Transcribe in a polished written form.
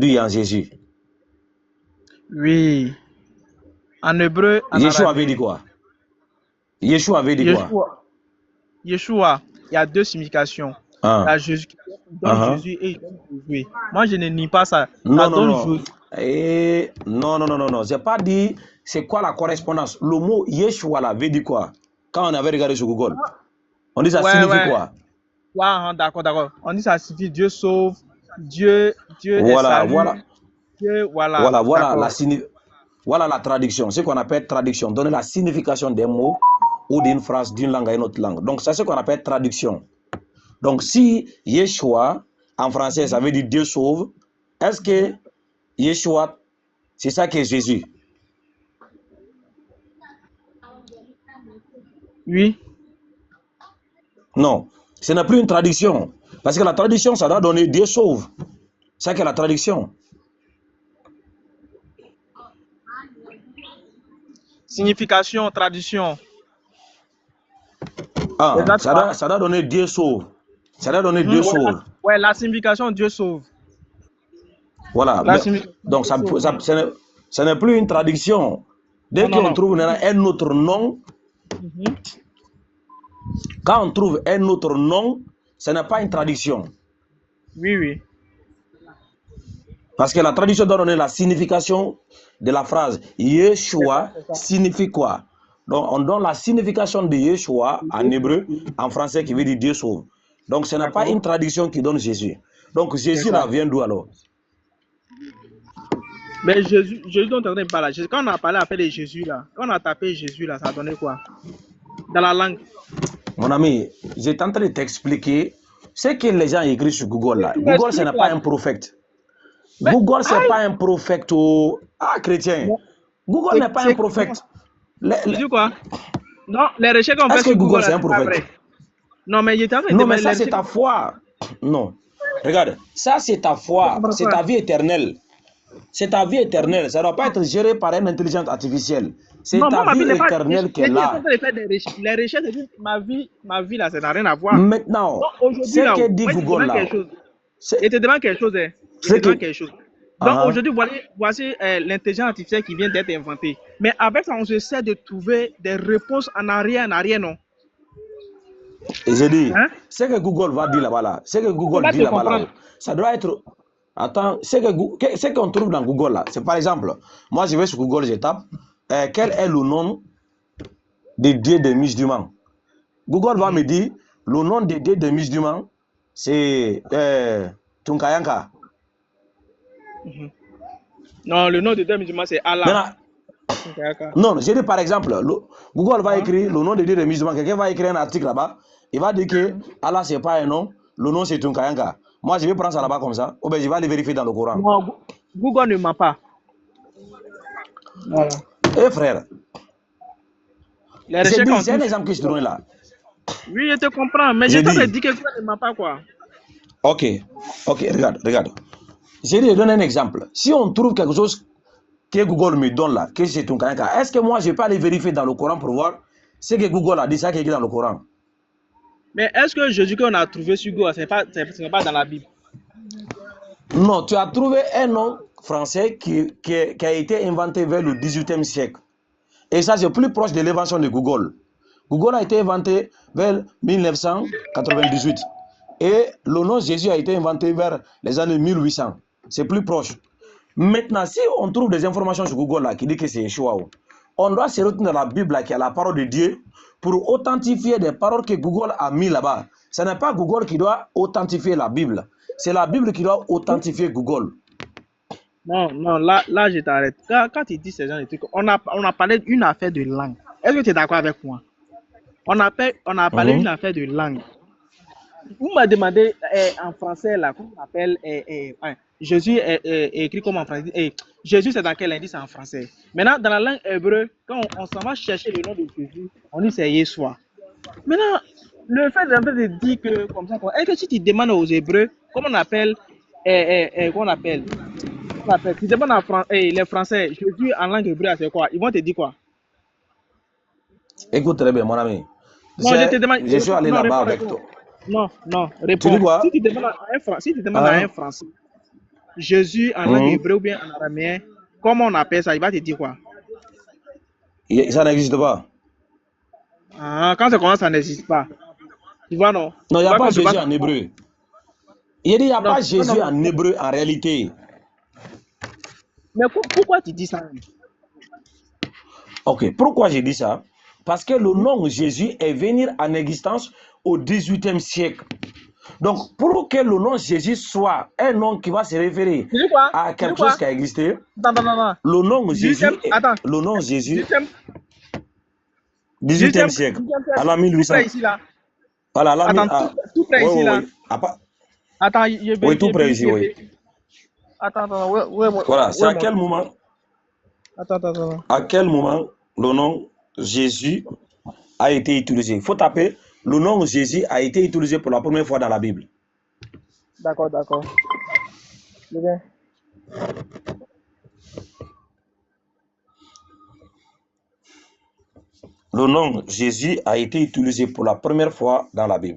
en Jésus. Oui. En hébreu, en Yeshua arabe. avait dit quoi? Yeshua avait dit quoi? Yeshua, il y a deux significations. Il y a Jésus qui donne Jésus et il donne Jésus. Moi, je ne nie pas ça. Ça donne Jésus. Non. J'ai pas dit c'est quoi la correspondance. Le mot Yeshua là veut dire quoi? Quand on avait regardé sur Google, on dit ça signifie quoi? Ouais, d'accord. On dit ça signifie Dieu sauve, Dieu est Voilà, salut. Dieu, voilà la traduction. Ce qu'on appelle traduction. Donner la signification d'un mot ou d'une phrase d'une langue à une autre langue. Donc, c'est ce qu'on appelle traduction. Donc, si Yeshua, en français, ça veut dire Dieu sauve, est-ce que Yeshua, c'est ça qui est Jésus? Oui. Non, ce n'est plus une traduction. Parce que la traduction, ça doit donner Dieu sauve. C'est ça qui est la traduction. Signification, traduction. Ça doit donner Dieu sauve. Ça doit donner Dieu sauve. Ouais, la signification Dieu sauve. Voilà. Donc, ça n'est plus une traduction. Dès qu'on trouve un autre nom, quand on trouve un autre nom, ce n'est pas une traduction. Oui. Parce que la traduction doit donner la signification de la phrase. Yeshua signifie quoi? Donc, on donne la signification de Yeshua en hébreu, en français, qui veut dire Dieu sauve. Donc, ce n'est pas une traduction qui donne Jésus. Donc, Jésus là vient d'où alors? Mais Jésus dont on parle là. Quand on a parlé après de Jésus là, quand on a tapé Jésus là, ça donnait quoi? Dans la langue. Mon ami, j'étais en train de t'expliquer ce que les gens écrivent sur Google là. Google, ce n'est pas un prophète. Google, ce n'est pas un prophète chrétien. Google n'est pas un prophète. Tu dis quoi? Non, les recherches qu'on fait sur Google, c'est un prophète? Non, mais il était en train de non, mais ça, c'est ta foi. Non. Regarde, ça, c'est ta foi. C'est ta vie éternelle. C'est ta vie éternelle. Ça ne doit pas être géré par une intelligence artificielle. C'est ta vie éternelle qui est là. Les recherches, ma vie là, ça n'a rien à voir. Maintenant, ce que dit Google là. Je te demande quelque chose. Je te demande quelque chose. Donc aujourd'hui, voici l'intelligence artificielle qui vient d'être inventée. Mais avec ça, on essaie de trouver des réponses en arrière, non. Et j'ai dit, ce que Google va dire là-bas, là, ce que Google dit là-bas, ça doit être... Attends, ce qu'on trouve dans Google là, c'est par exemple, moi je vais sur Google, je tape, quel est le nom des dieux des musulmans? Google va me dire, le nom des dieux des musulmans, c'est Tunkayanka. Non, le nom des dieux musulmans, c'est Allah. Non, j'ai dit par exemple, Google va écrire le nom des dieux des musulmans, quelqu'un va écrire un article là-bas, il va dire que Allah c'est pas un nom, le nom c'est Tunkayanka. Moi, je vais prendre ça là-bas comme ça, ou bien je vais aller vérifier dans le Coran. Non, Google ne ment pas. Voilà. Eh frère, c'est un exemple que je te donne là. Oui, je te comprends, mais je te dis que Google ne ment pas quoi. Ok, regarde. Je donne un exemple. Si on trouve quelque chose que Google me donne là, que c'est Tunkayanka, est-ce que moi je peux aller vérifier dans le Coran pour voir ce que Google a dit, ça qui est écrit dans le Coran? Mais est-ce que Jésus qu'on a trouvé sur Google, ce n'est pas dans la Bible? Non, tu as trouvé un nom français qui a été inventé vers le 18e siècle. Et ça, c'est plus proche de l'invention de Google. Google a été inventé vers 1998. Et le nom Jésus a été inventé vers les années 1800. C'est plus proche. Maintenant, si on trouve des informations sur Google là, qui dit que c'est Yeshua, on doit se retourner dans la Bible là, qui est la parole de Dieu pour authentifier des paroles que Google a mis là-bas. Ce n'est pas Google qui doit authentifier la Bible. C'est la Bible qui doit authentifier Google. Non, là je t'arrête. Quand tu dis ces gens de trucs, on a parlé d'une affaire de langue. Est-ce que tu es d'accord avec moi? On a parlé d'une affaire de langue. Vous m'avez demandé en français, là, comment on appelle Jésus est écrit comme en français. Jésus, c'est dans quel indice en français? Maintenant, dans la langue hébreu, quand on s'en va chercher le nom de Jésus, on dit c'est Yeshua. Maintenant, le fait de dire que, comme ça, est-ce que si tu demandes aux Hébreux, comment on appelle, tu demandes les Français, Jésus en langue hébreu, c'est quoi? Ils vont te dire quoi? Écoute très bien, mon ami. Non, je te demande. Je suis allé là-bas avec toi. Non, réponds. Tu dis quoi? Si tu demandes à un Français, Jésus en langue hébreu ou bien en araméen, comment on appelle ça? Il va te dire quoi? Ça n'existe pas. Ah, quand ça commence, ça n'existe pas. Tu vois, non? Non, il n'y Tu a vois pas qu'on te Jésus passe. en hébreu. Il dit, il n'y a Non, pas non, Jésus non. en hébreu en réalité. Mais pourquoi tu dis ça? Ok, pourquoi j'ai dit ça? Parce que le nom Jésus est venu en existence au 18e siècle. Donc, pour que le nom Jésus soit un nom qui va se référer Tu dis quoi? à quelque chose qui a existé, Non. le nom Jésus, Attends. le nom Jésus, 18e 18e siècle, à la tout 1800. près ici, là. Voilà, la Attends, tout près ici, là. Attends, oui, tout près ici, oui. Attends, Voilà, c'est à quel moment? Attends. À quel moment le nom Jésus a été utilisé? Il faut taper, le nom Jésus a été utilisé pour la première fois dans la Bible. D'accord. Le nom Jésus a été utilisé pour la première fois dans la Bible.